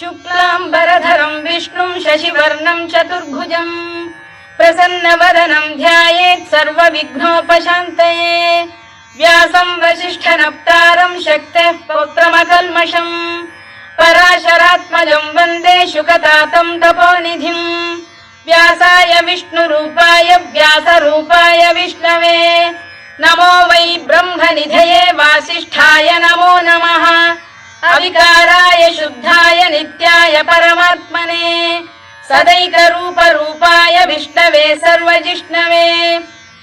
शुक्लांबरधरं विष्णुं शशिवर्णं चतुर्भुजं प्रसन्नवदनं ध्यायेत् सर्वविघ्नोपशान्तये। व्यासं वसिष्ठनप्तारं शक्तेः पौत्रमकल्मषं पराशरात्मजं वन्दे शुकतातं तपोनिधिं। व्यासाय विष्णुरूपाय व्यासरूपाय विष्णवे नमो वै ब्रह्मनिधये वासिष्ठाय नमो नमः। अविकाराय शुद्धाय नित्याय परमात्मने सदैकरूपरूपाय विष्णवे सर्वजिष्णवे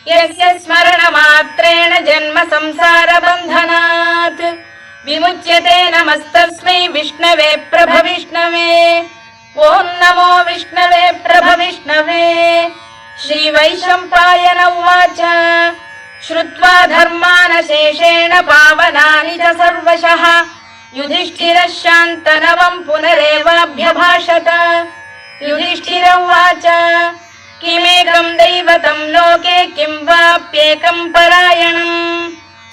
यस्य स्मरणमात्रेण जन्म संसारबन्धनात् विमुच्यते। नमस्तस्मै विष्णवे प्रभविष्णवे। ॐ नमो विष्णवे प्रभविष्णवे। श्रीवैशम्पायन उवाच श्रुत्वा धर्मानशेषेण पावनानि च सर्वशः युधिष्ठिरः शान्तनवं पुनरेवाभ्यभाषत। युधिष्ठिर उवाच किमेकं दैवतं लोके किं वाप्येकं परायणं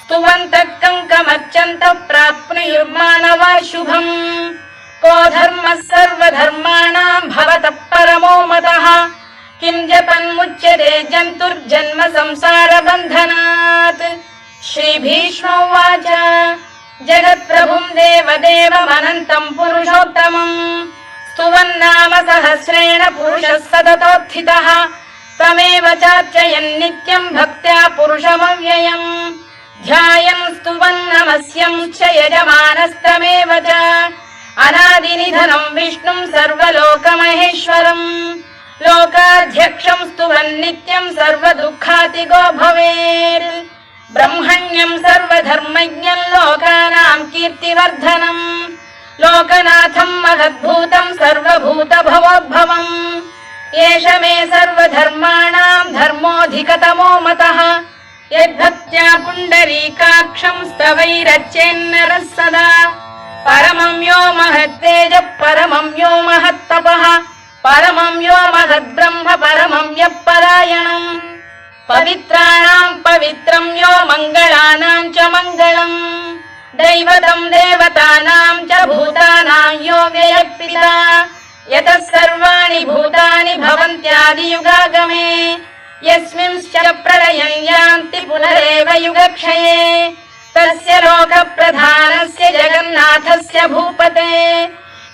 स्तुवन्तः कङ्कमर्चन्तः प्राप्नुयुर्मानवा शुभम्। को धर्मः सर्वधर्माणां भवतः परमो मतः किं जपन्मुच्यते जन्तुर्जन्म संसारबन्धनात्। श्रीभीष्म उवाच जगत्प्रभुं देवदेवमनन्तं पुरुषोत्तमं स्तुवन्नाम सहस्रेण पुरुषः सततोत्थितः तमेव चार्चयन् नित्यं भक्त्या पुरुषमव्ययम् ध्यायन् स्तुवन् नमस्यं च यजमानस्तमेव च अनादिनिधनं विष्णुं सर्वलोकमहेश्वरम् लोकाध्यक्षं स्तुवन् नित्यं सर्वदुःखातिगो भवेत्। ब्रह्मण्यं सर्वधर्मज्ञं लोकानां कीर्तिवर्धनं लोकनाथं महद्भूतं सर्वभूतभवोद्भवम् एष मे सर्वधर्माणां धर्मोऽधिकतमो मतः यद्भक्त्या पुण्डरीकाक्षं स्तवैरर्चेन्नरः सदा। परमं यो महत्तेजः परमं यो महत्तपः परमं यो महद्ब्रह्म परमं यः परायणम् पवित्राणां पवित्रं यो मङ्गलानां च मङ्गलम् दैवतं देवतानां च भूतानां यो व्ययः यतः सर्वाणि भूतानि भवन्त्यादियुगागमे यस्मिंश्च प्रलयं यान्ति पुनरेव युगक्षये तस्य लोकप्रधानस्य जगन्नाथस्य भूपते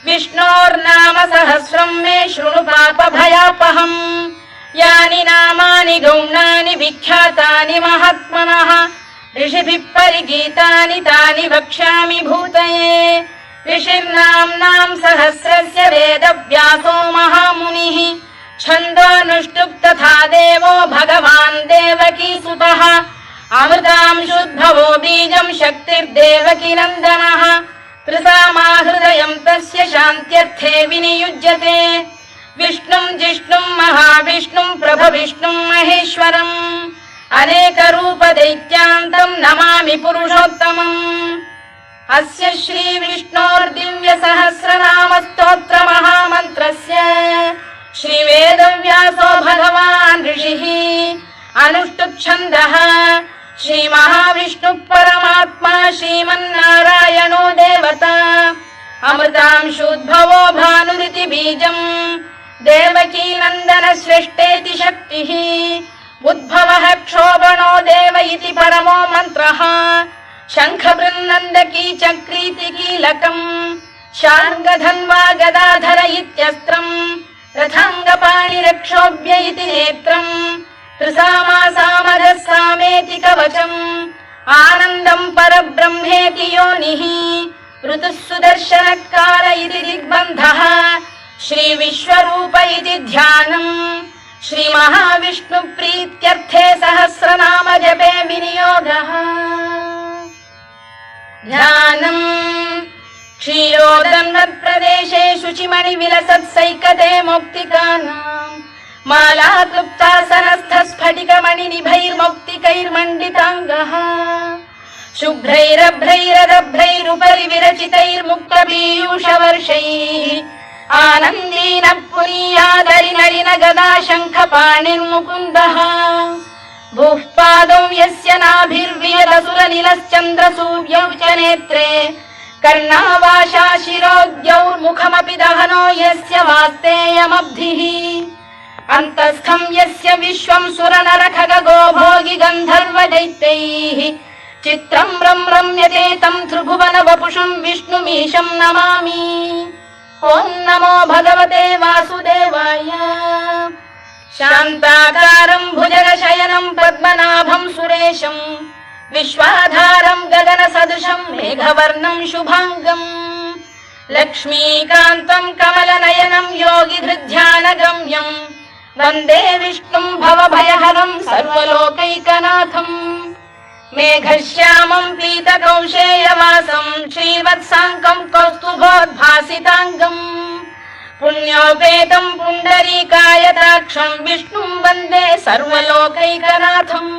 विष्णोर्नाम सहस्रं मे शृणु पापभयापहम्। यानि नामानि गौणानि विख्यातानि महात्मनः ऋषिभिः परिगीतानि तानि वक्ष्यामि भूतये। ऋषिर्नाम्नां सहस्रस्य वेदव्यासो महामुनिः छन्दोऽनुष्टुप् तथा देवो भगवान् देवकीसुतः अमृतांशुद्भवो बीजं शक्तिर्देवकी नन्दनः त्रिसामा हृदयं तस्य शान्त्यर्थे विनियुज्यते। विष्णुं जिष्णुं महाविष्णुं प्रभविष्णुं महेश्वरम् अनेकरूपदैत्यान्तं नमामि पुरुषोत्तमम्। अस्य श्रीविष्णोर्दिव्यसहस्रनामस्तोत्रमहामन्त्रस्य श्रीवेदव्यासो भगवान् ऋषिः अनुष्टुप्छन्दः श्रीमहाविष्णुः परमात्मा श्रीमन्नारायणो देवता अमृतांशुद्भवो भानुरिति बीजम् देवकी नन्दन श्रेष्ठेति शक्तिः उद्भवः क्षोभणो देव इति परमो मन्त्रः शङ्खबृन्नन्दकी चक्रीति कीलकम् शार्ङ्गधन्वा गदाधर इत्यस्त्रम् रथाङ्गपाणिरक्षोभ्य इति नेत्रम् त्रिसामा सामरः सामेति कवचम् आनन्दं परब्रह्मेति योनिः ऋतुः सुदर्शनकाल इति दिग्बन्धः श्रीविश्वरूप इति ध्यानम् श्रीमहाविष्णुप्रीत्यर्थे सहस्रनाम जपे विनियोगः। ध्यानम् क्षीरोदन्वत्प्रदेशे शुचिमणिविलसत्सैकते मौक्तिकानाम् मालाक्लुप्तासनस्थस्फटिकमणिनिभैर्मौक्तिकैर्मण्डिताङ्गः शुभ्रैरभ्रैरदभ्रैरुपरि विरचितैर्मुक्तपीयूषवर्षैः आनन्दीनः पुनीयादरिनलिन गदा शङ्खपाणिर्मुकुन्दः भूः पादौ यस्य नाभिर्वियदसुरनिलश्चन्द्रसूर्यौ च नेत्रे कर्णावाशा शिरोद्यौर्मुखमपि दहनो यस्य वास्तेयमब्धिः अन्तस्थं यस्य विश्वं सुरनरखगो भोगि गन्धर्व दैत्यैः चित्रं रम्यते तं त्रिभुवन वपुषं विष्णुमीशं नमामि। ॐ नमो भगवते वासुदेवाय। शान्ताकारं भुजगशयनं पद्मनाभं सुरेशं विश्वाधारं गगनसदृशं मेघवर्णं शुभाङ्गम् लक्ष्मीकान्तं कमलनयनं योगिधृध्यानगम्यं वन्दे विष्णुं भवभयहरं सर्वलोकैकनाथम्। मेघश्यामं पीतकौशेयवासं श्रीवत्साङ्कं कौस्तुभोद्भासिताङ्गम् पुण्योपेतं पुण्डरीकायताक्षं विष्णुं वन्दे सर्वलोकैकनाथम्।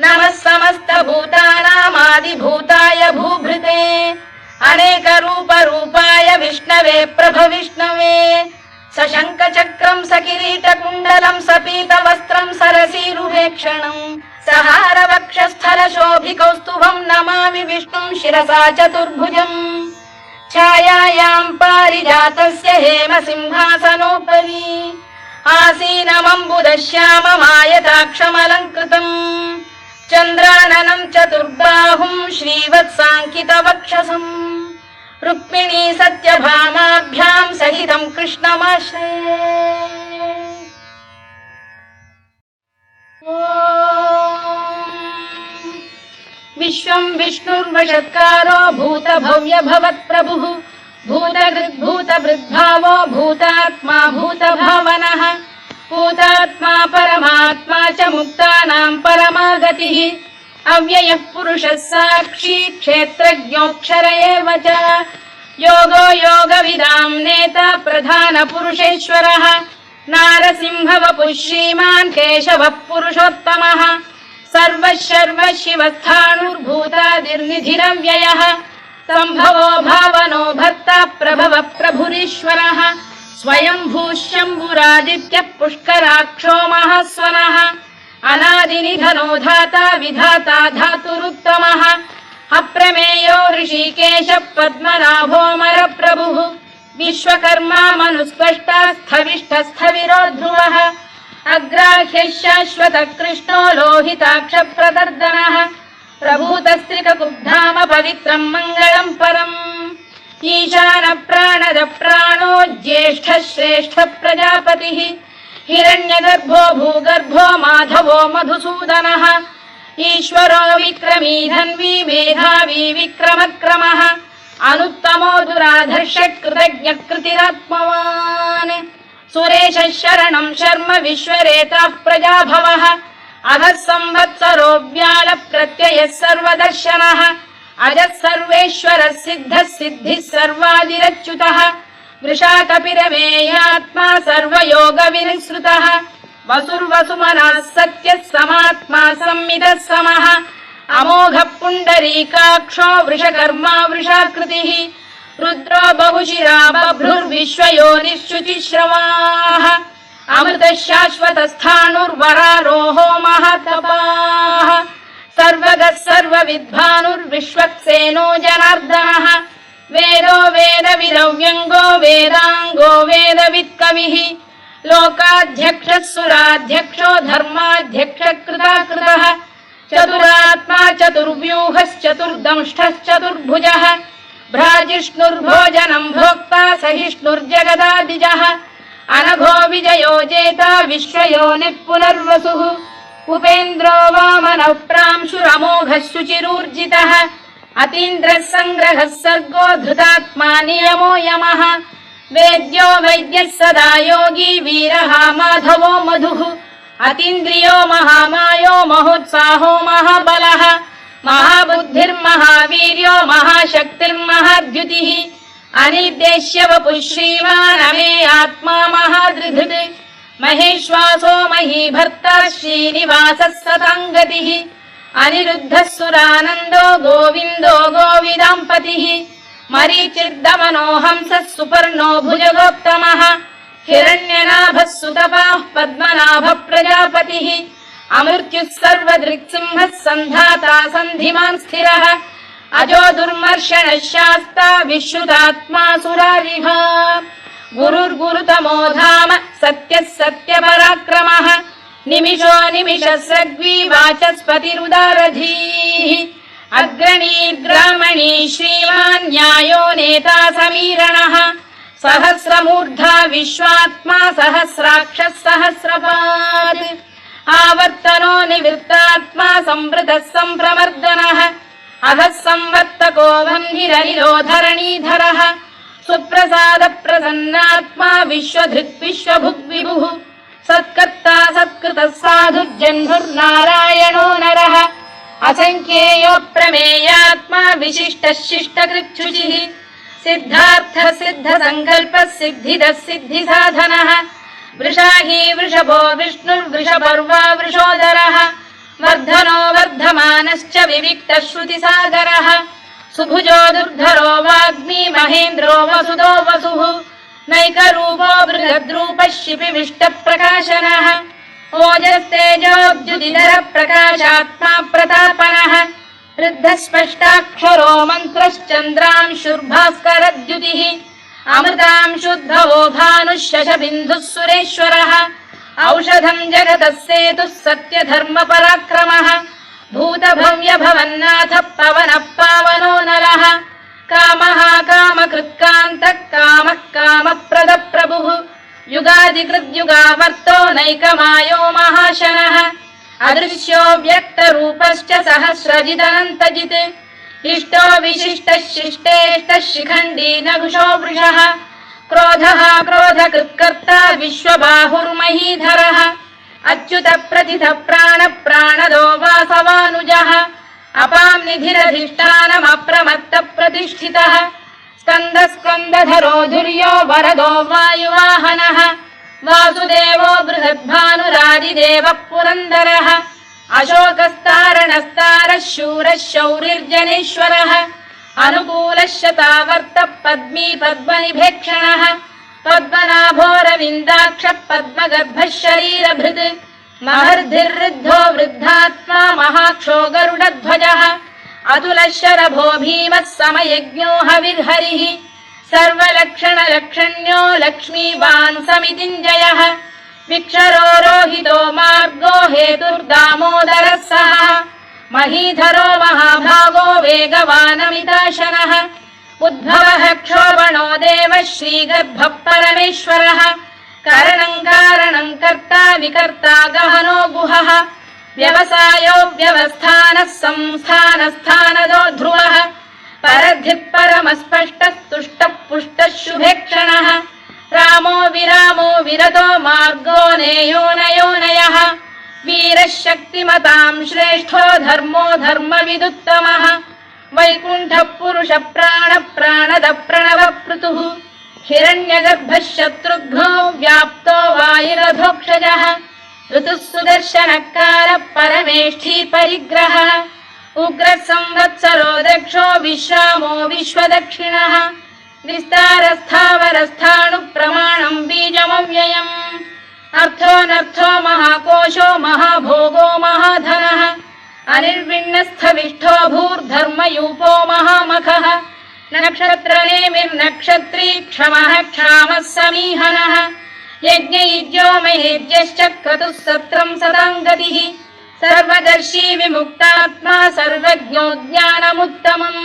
नमः समस्तभूतानामादिभूताय भूभृते अनेकरूपरूपाय विष्णवे प्रभविष्णवे सशङ्खचक्रं सकिरीटकुण्डलं सपीतवस्त्रं सरसीरुहेक्षणं सहारवक्षस्थलशोभिकौस्तुभं नमामि विष्णुं शिरसा चतुर्भुजम्। छायायां पारिजातस्य हेमसिंहासनोपरि आसीनमम्बुदश्याममायताक्षमलङ्कृतम् चन्द्राननं चतुर्बाहुं श्रीवत्साङ्कितवक्षसम् रुक्मिणी सत्यभामाभ्यां सहितं कृष्णमाश्रये। विश्वं विष्णुर्वषत्कारो भूतभव्य भवत्प्रभुः भूतभृद्भावो भूतात्मा भूतभावनः भूतात्मा परमात्मा च मुक्तानां परमागतिः अव्ययः पुरुषः साक्षी क्षेत्रज्ञोऽक्षर एव च योगो योगविदां नेता प्रधानपुरुषेश्वरः नारसिंहवपुः श्रीमान् केशवः पुरुषोत्तमः सर्वः शर्व शिवस्थाणुर्भूतादिर्निधिरव्ययः सम्भवो भावनो भर्ता प्रभवः प्रभुरीश्वरः स्वयंभूः शम्भुरादित्यः पुष्कराक्षो महास्वनः अनादिनिधनो धाता विधाता धातुरुत्तमः अप्रमेयो ऋषिकेशः पद्मनाभोऽमरप्रभुः विश्वकर्मा मनुस्पष्टा स्थविष्ठस्थविरो ध्रुवः अग्राह्यः शाश्वतः कृष्णो लोहिताक्षप्रदर्दनः प्रभूतस्त्रिककुब्धाम पवित्रं मङ्गलं परम् ईशान प्राणद प्राणो ज्येष्ठः श्रेष्ठः प्रजापतिः हिरण्यगर्भो भूगर्भो माधवो मधुसूदनः ईश्वरो विक्रमी धन्वी मेधावी विक्रमक्रमः अनुत्तमो दुराधर्षः कृतज्ञः कृतिरात्मवान् सुरेशः शरणं शर्म विश्वरेताः प्रजाभवः अधः संवत्सरो व्याल प्रत्ययः सर्वदर्शनः अजः सर्वेश्वरः सिद्धः सिद्धिः सर्वादिरच्युतः वृषाकपिरमेयात्मा सर्वयोगविनिसृतः वसुर्वसुमनः सत्यः समात्मा संमितः समः अमोघः पुण्डरीकाक्षो वृषकर्मा वृषाकृतिः रुद्रो बहुशिरा बभ्रुर्विश्वयोनिश्चुचिश्रवाः अमृतः शाश्वतस्थाणुर्वरारोहो महातपाः सर्वगः सर्वविद्भानुर्विश्वक्सेनो जनार्दनः वेदो वेदविरव्यङ्गो वेदाङ्गो वेदवित्कविः लोकाध्यक्षः सुराध्यक्षो धर्माध्यक्षः कृताकृतः चतुरात्मा चतुर्व्यूहश्चतुर्दंष्टश्चतुर्भुजः भ्राजिष्णुर्भोजनं भोक्ता सहिष्णुर्जगदादिजः अनघो विजयो जेता विश्वयोनिः पुनर्वसुः उपेन्द्रो वामनः प्रांशुरमोघः शुचिरूर्जितः अतीन्द्रः सङ्ग्रहः सर्गो धृतात्मा नियमो यमः वेद्यो वैद्यः सदा योगी वीरः माधवो मधुः अतीन्द्रियो महामायो महोत्साहो महाबलः महाबुद्धिर्महावीर्यो महाशक्तिर्महाद्युतिः अनिर्देश्य वपुः श्रीमान् अमे आत्मा महाधृधृत् महेश्वासो महीभर्ता श्रीनिवासः सताङ्गतिः अनिरुद्धः सुरानन्दो गोविन्दो गोविदाम्पतिः मरीचिर्दमनो हंसः सुपर्णो भुजगोत्तमः हिरण्यनाभः सुतपाः पद्मनाभः प्रजापतिः अमृत्युः सर्वदृक्सिंहः सन्धाता सन्धिमान् स्थिरः अजो दुर्मर्षण शास्ता विश्रुतात्मा सुरारिः गुरुर्गुरुतमो धाम सत्यः सत्यपराक्रमः निमिषो निमिषस्रग्वी वाचस्पतिरुदारधीः अग्रणी ग्रामणी श्रीमान् न्यायो नेता समीरणः सहस्रमूर्धा विश्वात्मा सहस्राक्षः सहस्रपात् आवर्तनो निवृत्तात्मा संवृतः सम्प्रमर्दनः अधः संवर्तको वह्निरनिरोधरणीधरः सुप्रसाद प्रसन्नात्मा विश्वधृक् विश्वभुग्विभुः सत्कर्ता सत्कृतः साधुर्जह्नुर्नारायणो नरः असंख्येयो प्रमेयात्मा विशिष्टः शिष्टकृच्छुचिः सिद्धार्थ सिद्ध संकल्पः सिद्धिदः सिद्धिसाधनः वृषाही वृषभो विष्णुर्वृषपर्वा वृषोदरः वर्धनो वर्धमानश्च विविक्तः श्रुतिसागरः सुभुजो दुर्धरो वाग्मी महेन्द्रो वसुदो वसुः नैकरूपो बृहद्रूपः शिपिविष्टप्रकाशनः ओजस्तेजोद्युदिधरः प्रकाशात्मा प्रतापनः वृद्धस्पष्टाक्षरो मन्त्रश्चन्द्रांशुर्भास्करद्युतिः अमृतांशुद्धवो भानुः शशबिन्दुः सुरेश्वरः औषधं जगतः सेतुः सत्यधर्मपराक्रमः भूतभव्यभवन्नाथः पवनः पावनो नरः कामः कामकृत्कान्तः कामः कामप्रदप्रभुः युगादिकृद्युगावर्तो नैकमायो महाशनः अदृश्यो व्यक्तरूपश्च सहस्रजिदनन्तजित् इष्टो विशिष्टः शिष्टेष्टः शिखण्डी नघुषो वृषः क्रोधः क्रोधकृत्कर्ता विश्वबाहुर्महीधरः अच्युत प्रथितः प्राणदो वासवानुजः अपां निधिरधिष्ठानमप्रमत्त प्रतिष्ठितः स्कन्दधरो धुर्यो वरदो वायुवाहनः वासुदेवो बृहद्भानुरादिदेवः पुरन्दरः अशोकस्तारणस्तारः शूरः शौरिर्जनेश्वरः अनुकूलः शतावर्तः पद्मी पद्मनिभेक्षणः पद्मनाभोरविन्दाक्षः पद्मगर्भः शरीरभृत् महर्धिर्वृद्धो वृद्धात्मा महाक्षो गरुडध्वजः अतुलः शरभो भीमः समयज्ञो हविर्हरिः सर्वलक्षणलक्षण्यो लक्ष्मीवान् समितिञ्जयः विक्षरो रोहितो मार्गो हेतुर्दामोदरः सः महीधरो महाभागो वेगवानमिताशनः उद्भवः क्षोभणो देवः श्रीगर्भः परमेश्वरः कारणं कारणं कर्ता विकर्ता गहनो गुहः व्यवसायो व्यवस्थानः संस्थानस्थानदो ध्रुवः परद्धिः परमस्पष्टस्तुष्टः पुष्टः शुभेक्षणः रामो विरामो विरतो मार्गो नेयो नयोनयः वीरः शक्तिमतां श्रेष्ठो धर्मो धर्मविदुत्तमः वैकुण्ठः पुरुषः प्राणद प्रणवपृतुः हिरण्यगर्भः शत्रुघ्नो व्याप्तो वायुरधोक्षजः ऋतुः सुदर्शनकारः परमेष्ठी परिग्रहः उग्रः संवत्सरो दक्षो विश्रामो विश्वदक्षिणः विस्तारस्थावरस्थाणुः प्रमाणं बीजमव्ययम् अर्थोऽनर्थो महाकोशो महाभोगो महाधनः अनिर्विण्णस्थविष्ठो भूर्धर्मयूपो महामखः नक्षत्रनेमिर्नक्षत्री क्षमः क्षामः समीहनः यज्ञयुज्यो महेज्यश्च क्रतुः सत्रं सदां गतिः सर्वदर्शी विमुक्तात्मा सर्वज्ञो ज्ञानमुत्तमम्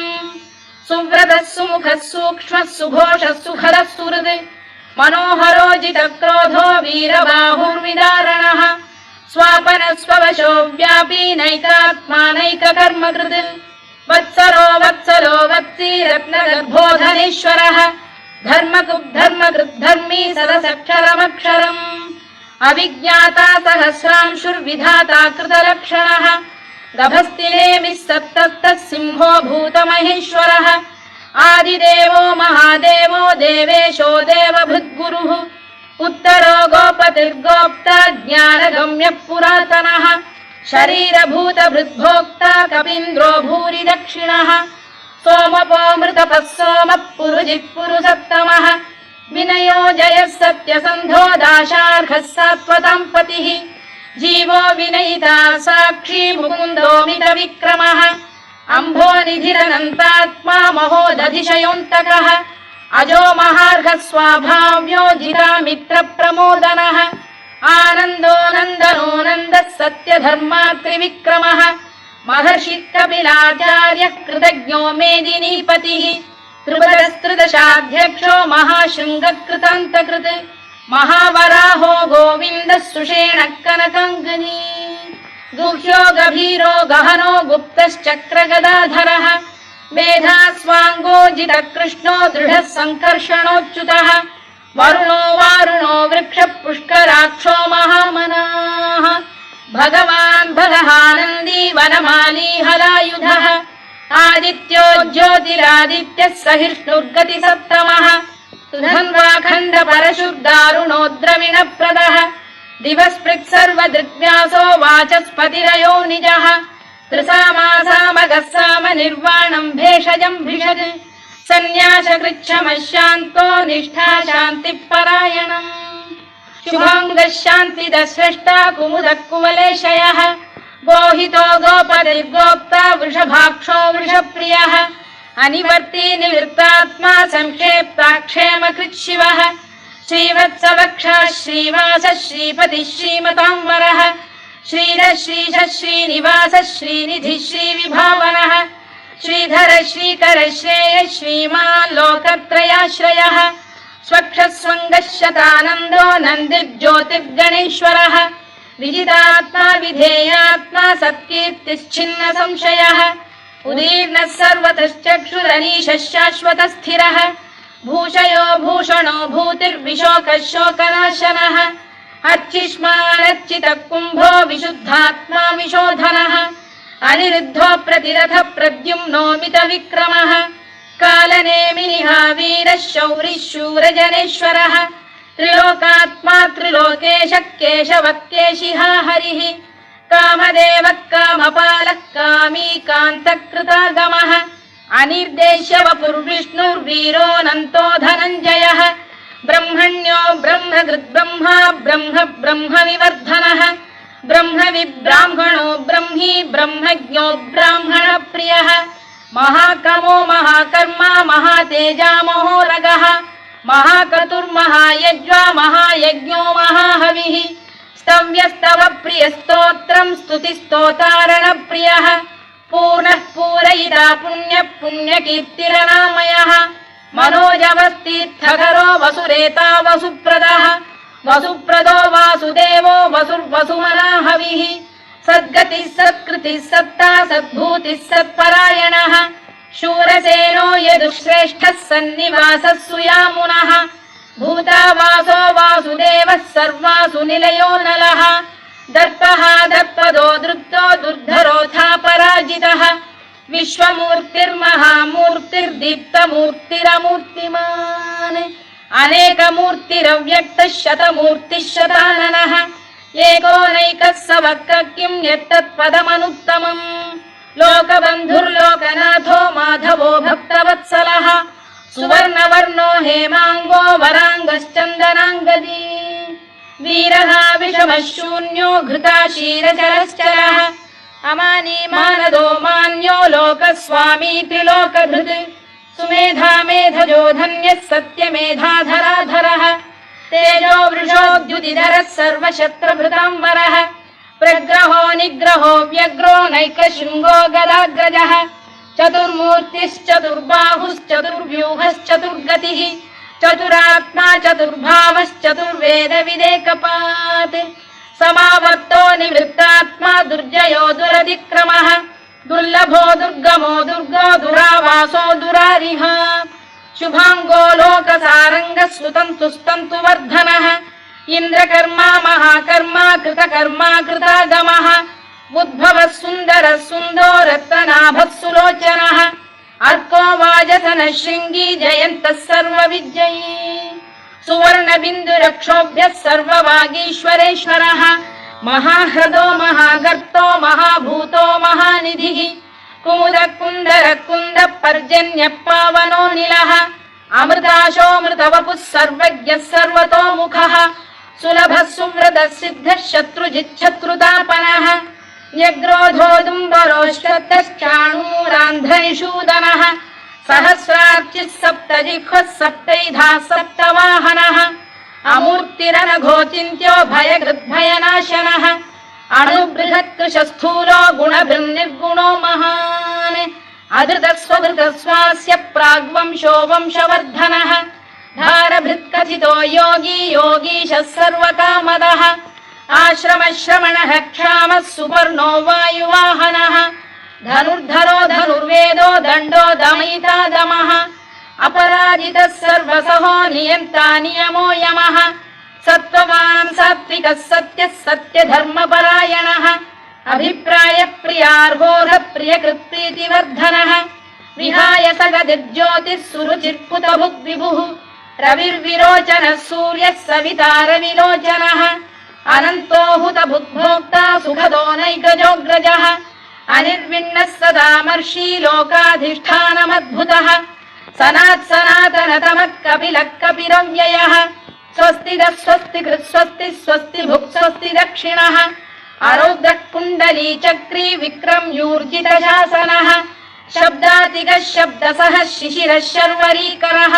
सुव्रतः सुमुखः सूक्ष्मः सुघोषः सुखदः सुहृद् मनोहरो जितक्रोधो वीरबाहुर्विदारणः स्वापनः स्ववशो व्यापी नैकात्मा नैककर्मकृत् वत्सरो वत्सी रत्नगर्भोधनेश्वरः धर्मकृद्धर्मी सदसक्षरमक्षरम् अविज्ञाता सहस्रांशुर्विधाता कृतलक्षणः गभस्तिनेमिः सप्तस्तः सिंहो भूतमहेश्वरः आदिदेवो महादेवो देवेशो देवभृद्गुरुः उत्तरो गोपतिर्गोप्ता ज्ञानगम्यः पुरातनः शरीरभूतभृद्भोक्ता कपीन्द्रो भूरि दक्षिणः सोमपोऽमृतपः सोमः पुरुजित् पुरुषत्तमः विनयो जयः सत्यसन्धो दाशार्हः सात्वतां पतिः जीवो विनयिता साक्षी मुकुन्दो मितविक्रमः अम्भोनिधिरनन्तात्मा महोदधिशयोऽन्तकः अजो महार्घ स्वाभाव्यो जितामित्रप्रमोदनः आनन्दो नन्दनो नन्दः सत्यधर्मात्रिविक्रमः महर्षिः कपिलाचार्यः कृतज्ञो मेदिनीपतिः त्रिपदस्त्रिदशाध्यक्षो महाशृङ्गकृतान्तकृत् महावराहो गोविन्दः सुषेणः कनकाङ्गनी गुह्यो गभीरो गहनो गुप्तश्चक्रगदाधरः मेधास्वाङ्गो जितकृष्णो दृढः सङ्कर्षणोच्युतः वरुणो वारुणो वृक्षः पुष्कराक्षो महामनाः भगवान् भगहानन्दी वनमाली हलायुधः आदित्यो ज्योतिरादित्यः सहिष्णुर्गतिसत्तमः सुधन्वाखण्ड परशुर्दारुणो द्रविणप्रदः दिवस्पृक् सर्वदृग्व्यासो वाचस्पतिरयो निजः त्रिसामासामगः साम निर्वाणम् भेषजम् भिषज सन्न्यासकृच्छमशान्तो निष्ठा शान्तिः परायणम् शुभाङ्गः शान्तिदः स्रष्टा कुमुदः कुवलेशयः गोहितो गोपतिर्गोप्ता वृषभाक्षो वृषप्रियः अनिवर्ती निवृत्तात्मा संक्षेप्ताक्षेमकृत् शिवः श्रीवत्सवक्षः श्रीवासः श्रीपतिः श्रीमताम्बरः श्रीधः श्रीशः श्रीनिवासः श्रीनिधिः श्रीविभावनः श्रीधर श्रीकर श्रेयः श्रीमान् लोकत्रयाश्रयः स्वक्षः स्वङ्गः शतानन्दो नन्दिर्ज्योतिर्गणेश्वरः विजितात्मा विधेयात्मा सत्कीर्तिश्चिन्न संशयः उदीर्णः सर्वतश्चक्षुरनीशः शाश्वतः स्थिरः भूषयो भूषणो भूतिर्विशोकः शोकनाशनः अर्चिष्मानर्चितः कुम्भो विशुद्धात्मा विशोधनः अनिरुद्धो प्रतिरथ प्रद्युम्नो मितविक्रमः कालनेमिनिः वीरः शौरिः शूरजनेश्वरः त्रिलोकात्मा त्रिलोकेशः केशवः केशिः हरिः कामदेवः कामपालः कामी कान्तकृतागमः अनिर्देश्य वपुर्विष्णुर्वीरोऽनन्तो धनञ्जयः ब्रह्मण्यो ब्रह्मकृद्ब्रह्मा ब्रह्म ब्रह्मविवर्धनः ब्रह्मविब्राह्मणो ब्रह्मी ब्रह्मज्ञो ब्राह्मणप्रियः महाकमो महाकर्मा महातेजा महोरगः महाक्रतुर्महायज्वा महायज्ञो महाहविः स्तव्यस्तव प्रियस्तोत्रम् स्तुतिस्तोतारणप्रियः पूर्णः पूरयिता पुण्यः पुण्यकीर्तिरनामयः मनोजवस्तीर्थकरो वसुरेता वसुप्रदः वसुप्रदो वासुदेवो वसुर्वसुमनाहविः सद्गतिः सत्कृतिः सत्ता सद्भूतिः सत्परायणः शूरसेनो यदुश्रेष्ठः सन्निवासः सुयामुनः भूतावासो वासुदेवः सर्वासु निलयो नलः दर्पः दर्पदो दृप्तो दुर्धरोऽथा पराजितः विश्वमूर्तिर्महामूर्तिर्दीप्तमूर्तिरमूर्तिमान् अनेकमूर्तिरव्यक्तः शतमूर्तिः शताननः एकोनैकः स वक्र किं यत्तत्पदमनुत्तमम् लोकबन्धुर्लोकनाथो माधवो भक्तवत्सलः सुवर्णवर्णो हेमाङ्गो वराङ्गश्चन्दनाङ्गदी वीरः विषमः शून्यो घृता क्षीरचरश्चरः अमानी मानदो मान्यो लोकस्वामी त्रिलोकधृत् सुमेधा मेधजो धन्यः सत्यमेधाधराधरः तेजो वृषोद्युतिधरः सर्वशत्रभृताम्बरः प्रग्रहो निग्रहो व्यग्रो नैकशृङ्गो गदाग्रजः चतुर्मूर्तिश्चतुर्बाहुश्चतुर्व्यूहश्चतुर्गतिः चतुरात्मा चतुर्भावश्चतुर्वेदविदेकपात् समावर्तो निवृत्तात्मा दुर्जयो दुरतिक्रमः दुर्लभो दुर्गमो दुर्गो दुरावासो दुरारिः शुभाङ्गो लोकसारङ्गः सुतन्तुस्तन्तु वर्धनः इन्द्रकर्मा महाकर्मा कृतकर्मा कृतागमः उद्भवः सुन्दरः सुन्दो रत्ननाभः सुलोचनः अर्को वाजसनः शृङ्गी जयन्तः सर्वविजयी सुवर्णबिन्दुरक्षोभ्यः सर्ववागीश्वरेश्वरः महाह्रदो महागर्तो महाभूतो महानिधिः कुमुदः कुन्दरः कुन्दः पर्जन्यः पावनो निलः अमृताशोऽमृतवपुः सर्वज्ञः सर्वतोमुखः सुलभः सुव्रतः सिद्धः शत्रुजिच्छत्रुतापनः न्यग्रोधोदुम्बरोश्चतश्चाणूरान्ध्रनिषूदनः सहस्रार्चिः सप्तजिह्वः सप्तैधा सप्तवाहनः अमूर्तिरनघोचिन्त्यो भयकृद्भयनाशनः अणुबृहत्कृशस्थूलो गुणभृन्निर्गुणो महान् अधृतस्वधृतस्वास्य प्राग्वंशो वंशवर्धनः धारभृत्कथितो योगी योगीशः सर्वकामदः आश्रमश्रमणः क्षामः सुपर्णो वायुवाहनः धनुर्धरो धनुर्वेदो दण्डो दमयिता दमः अपराजितः सर्वसहो नियन्ता नियमो यमः सत्त्ववान् सात्विकः सत्यः सत्यधर्मपरायणः अभिप्रायप्रियार्होः प्रियकृत्प्रीतिवर्धनः विहाय सगदिर्ज्योतिः सुरुचिर्पुतभुग्विभुः रविर्विरोचनः सूर्यः सवितारविलोचनः अनन्तो हुतभुग्भोक्ता सुखदो नैकजोऽग्रजः अनिर्विण्णः सदामर्षी लोकाधिष्ठानमद्भुतः सनातनतमः कपिलः कपिरव्ययः स्वस्तिदः स्वस्तिकृत् स्वस्ति स्वस्ति भुक् स्वस्ति दक्षिणः आरौद्रः कुण्डली चक्री विक्रम्यूर्जितशासनः शब्दातिकः शब्दसः शिशिरः शर्वरीकरः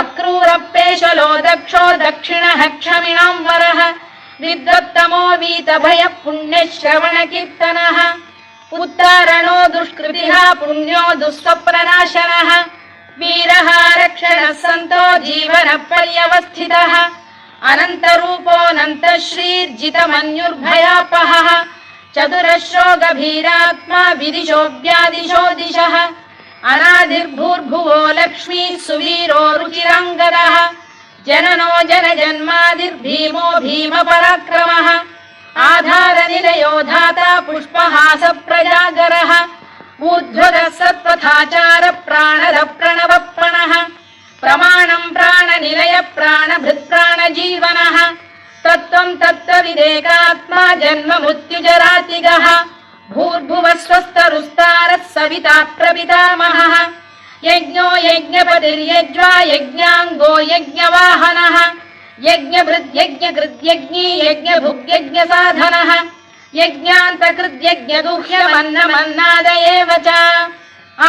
अक्रूरपेशलो दक्षो दक्षिणः क्षमिणां वरः विद्वत्तमो वीतभयः पुण्यश्रवणकीर्तनः उत्तारणो दुष्कृतिः पुण्यो दुःस्वप्ननाशनः वीरः रक्षणः सन्तो जीवनपर्यवस्थितः अनन्तरूपोऽनन्तश्रीर्जितमन्युर्भयापहः चतुरश्रो गभीरात्मा विदिशो व्यादिशो दिशः अनादिर्भूर्भुवो लक्ष्मी सुवीरो रुचिराङ्गदः जननो जनजन्मादिर्भीमो भीमपराक्रमः आधारनिलयो धाता पुष्पहास प्रजागरः ऊर्ध्वरः सत्त्वथाचार प्राणद प्रणवप्रणः प्रमाणं प्राणनिलय प्राणभृत् प्राणजीवनः तत्त्वं तत्त्वविदेकात्मा जन्म मृत्युजरातिगः भूर्भुवः स्वस्तरुस्तारः सविता प्रपितामहः यज्ञो यज्ञपतिर्यज्वा यज्ञाङ्गो यज्ञवाहनः यज्ञभृद्यज्ञकृद्यज्ञी यज्ञभुग्यज्ञसाधनः यज्ञान्तकृद्यज्ञगुह्यमन्नमन्नाद एव च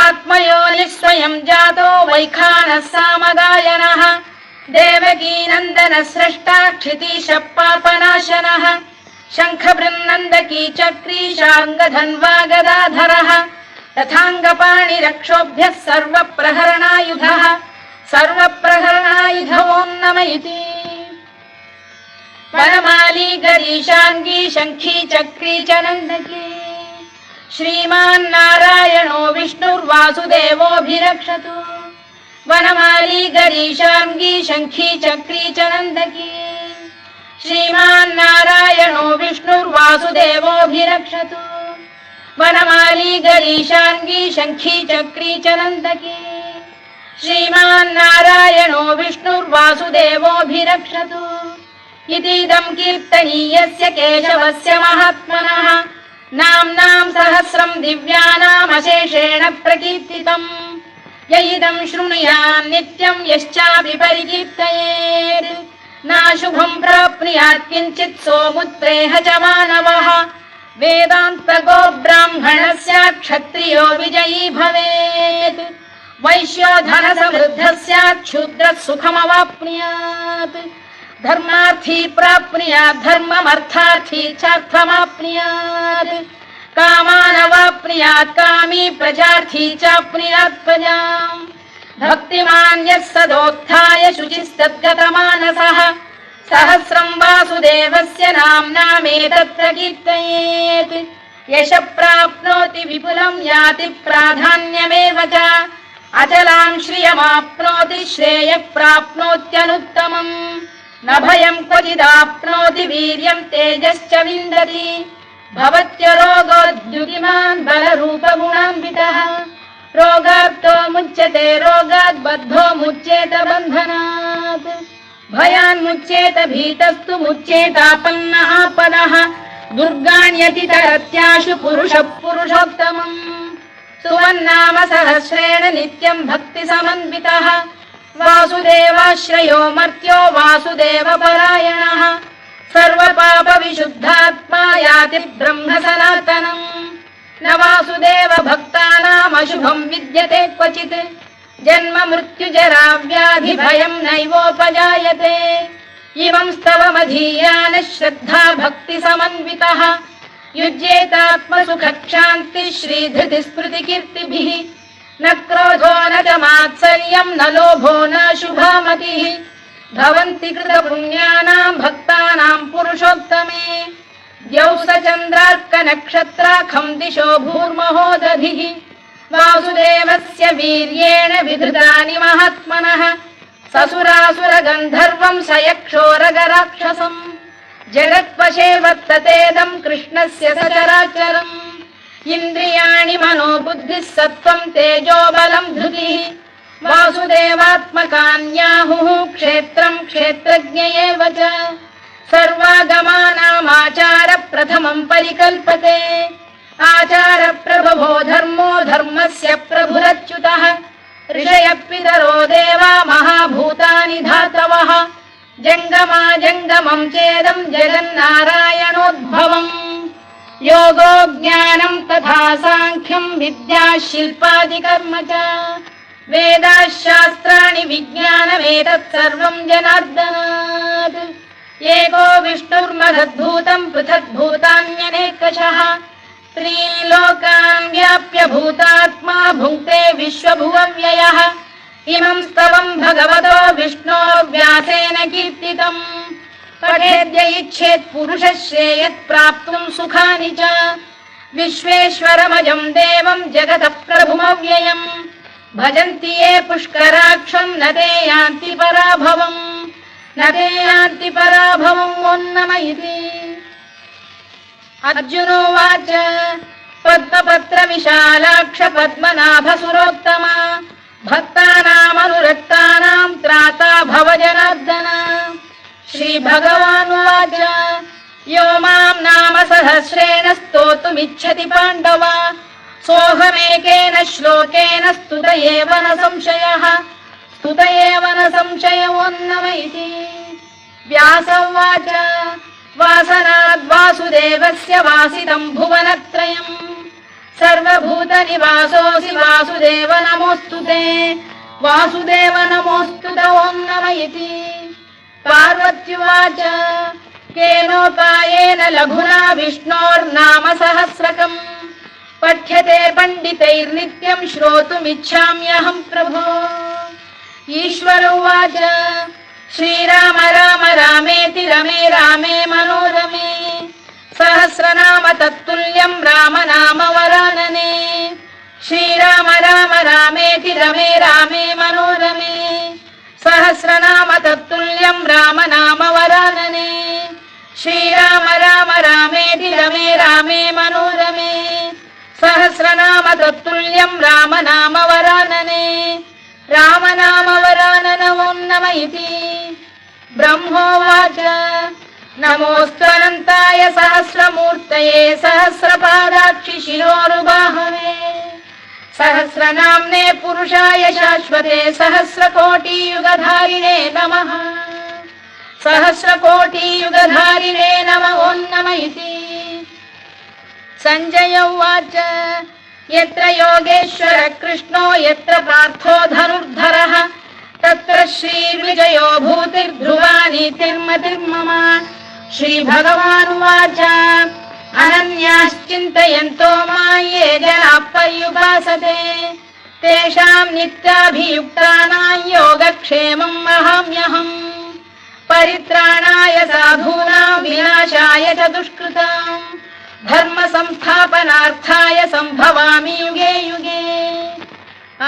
आत्मयोनिः स्वयं जातो वैखानः सामगायनः देवकीनन्दनः स्रष्टा क्षितीशः पापनाशनः शङ्खबृन्नन्दकी चक्री शार्ङ्गधन्वा गदाधरः तथाङ्गपाणिरक्षोभ्यः सर्वप्रहरणायुधः सर्वप्रहरणायुध ॐ नम इति वनमाली गरीशाङ्गी शङ्खी चक्री च नन्दकी श्रीमान्नारायणो विष्णुर्वासुदेवोऽभिरक्षतु वनमाली गरीशाङ्गी शङ्खी चक्री च नन्दकी श्रीमान्नारायणो विष्णुर्वासुदेवोऽभिरक्षतु वनमाली गरीशाङ्गी शङ्खी चक्री च नन्दकी श्रीमान्नारायणो विष्णुर्वासुदेवोऽभिरक्षतु इतीदं कीर्तनीयस्य केशवस्य महात्मनः नाम्नां सहस्रं दिव्यानामशेषेण प्रकीर्तितम् य इदं शृणुयात् नित्यं यश्चापि परिकीर्तयेत् नाशुभं प्राप्नुयात् किञ्चित् सोमुत्प्रेह च मानवः वेदान्तको ब्राह्मणस्य क्षत्रियो विजयी भवेत् वैश्यो धनसमृद्धः स्यात् शूद्रः सुखमवाप्नुयात् धर्मार्थी प्राप्नुयात् धर्ममर्थार्थी चार्थमाप्नुयात् कामानवाप्नुयात् कामी प्रजार्थी चाप्नुयात् प्रजाम् भक्तिमान् यः सदोत्थाय शुचिस्तद्गतमानसः सहस्रं वासुदेवस्य नाम्नामेतत्र कीर्तयेत् यशः प्राप्नोति विपुलं याति प्राधान्यमेव च अचलां श्रियमाप्नोति श्रेयः प्राप्नोत्यनुत्तमम् न भयं क्वचिदाप्नोति वीर्यं तेजश्च विन्दति भवत्यरोगोद्युतिमान् बलरूपगुणान्वितः रोगार्तो मुच्यते रोगात् बद्धो मुच्येत बन्धनात् भयान्मुच्येत भीतस्तु मुच्येतापन्न आपदः दुर्गाण्यतितरत्याशु पुरुषः पुरुषोत्तमम् सुवन्नाम सहस्रेण नित्यं भक्तिसमन्वितः वासुदेवाश्रयो मर्त्यो वासुदेवपरायणः सर्वपापविशुद्धात्मा याति ब्रह्म सनातनम् न वासुदेव भक्तानामशुभं विद्यते क्वचित् जन्म मृत्युजरा व्याधि भयं नैवोपजायते इमं स्तवमधीयानः श्रद्धा भक्ति समन्वितः युज्येतात्मसुखक्षान्ति श्रीधृतिस्मृतिकीर्तिभिः न क्रोधो न च मात्सर्यं न लोभो न शुभामतिः भवन्ति कृतपुण्यानां भक्तानां पुरुषोत्तमे द्यौः स चन्द्रार्कनक्षत्राखं दिशो भूर्महो दधिः वासुदेवस्य वीर्येण विधृतानि महात्मनः ससुरासुरगन्धर्वं स यक्षोरगराक्षसम् जगत्वशे वर्ततेदं कृष्णस्य सचराचरम् इन्द्रियाणि मनो बुद्धिः सत्त्वं तेजो बलं धृतिः वासुदेवात्मकान्याहुः क्षेत्रं क्षेत्रज्ञ एव च सर्वागमानामाचार प्रथमं परिकल्पते आचार प्रभवो धर्मो धर्मस्य प्रभुरच्युतः ऋषयः पितरो देवा महाभूतानि धातवः जङ्गमा जङ्गमं चेदं जगन्नारायणोद्भवम् योगो ज्ञानं तथा साङ्ख्यं विद्या शिल्पादिकर्म च वेदाः शास्त्राणि विज्ञानमेतत् सर्वं जनार्दनात् एको विष्णुर्महद्भूतं पृथग्भूतान्यनेकशः त्रीन् लोकान् व्याप्य भूतात्मा भुङ्क्ते विश्वभुवव्ययः इमं स्तवं भगवतो विष्णोर्व्यासेन कीर्तितम् पठेद्य इच्छेत् पुरुषः श्रेयत् प्राप्तुं सुखानि च विश्वेश्वरमजं देवं जगतः प्रभुमव्ययम् भजन्ति ये पुष्कराक्षं न ते यान्ति पराभवम् न ते यान्ति पराभवम् ओन्नम इति अर्जुनोवाच पद्मपत्र विशालाक्ष पद्मनाभ सुरोत्तमा भक्तानामनुरक्तानां त्राता भव जनार्दन श्रीभगवानुवाच यो मां नाम सहस्रेण स्तोतुमिच्छति पाण्डव सोऽहमेकेन श्लोकेन स्तुत एव न संशयः स्तुत एव न संशयोऽन्नम इति व्यास उवाच वासनाद् वासुदेवस्य वासितं भुवनत्रयम् सर्वभूतनिवासोऽसि वासुदेव नमोऽस्तु ते वासुदेव नमोऽस्तु ते ओन्नम इति पार्वत्युवाच केनोपायेन लघुना विष्णोर्नाम सहस्रकम् पठ्यते पण्डितैर्नित्यं श्रोतुमिच्छाम्यहं प्रभो ईश्वर उवाच श्रीराम राम रामेति रमे रामे मनोरमे सहस्रनाम तत्तुल्यं राम नाम वरानने श्रीराम राम रामेति रमे रामे मनोरमे सहस्रनाम तत्तुल्यं राम नाम वरानने श्रीराम राम रामेति रमे रामे मनोरमे सहस्रनाम तत्तुल्यं राम नाम वरानने राम नाम वरानन ओन्नम इति ब्रह्मोवाच नमोऽस्त्वनन्ताय सहस्रमूर्तये सहस्रपादाक्षि शिरोरुबाहवे सहस्रनाम्ने पुरुषाय शाश्वते सहस्रकोटियुगधारिणे नमः सहस्रकोटियुगधारिणे नमः ओन्नम इति सञ्जय उवाच यत्र योगेश्वर कृष्णो यत्र पार्थो धनुर्धरः तत्र श्रीविजयो भूतिर्ध्रुवा नीतिर्मतिर्मम श्रीभगवानुवाच अनन्याश्चिन्तयन्तो मां ये जनाः पर्युपासते तेषां नित्याभियुक्तानां योगक्षेमं वहाम्यहम् परित्राणाय साधूनां विनाशाय च दुष्कृतां धर्म संस्थापनार्थाय संभवामि युगे युगे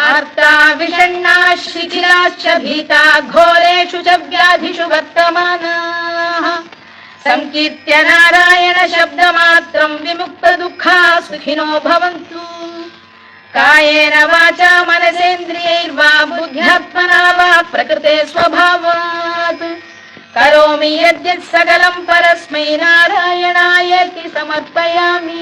आर्ता विषण्णा शिथिलाश्च भीता घोरेषु च व्याधिषु वर्तमानाः संकीर्त्य नारायण शब्दमात्रं विमुक्तदुःखाः सुखिनो भवन्तु कायेन वाचा मनसेन्द्रियैर्वा बुद्ध्यात्मना वा प्रकृते स्वभावात् करोमि यद्यत् सकलं परस्मै नारायणायेति समर्पयामि।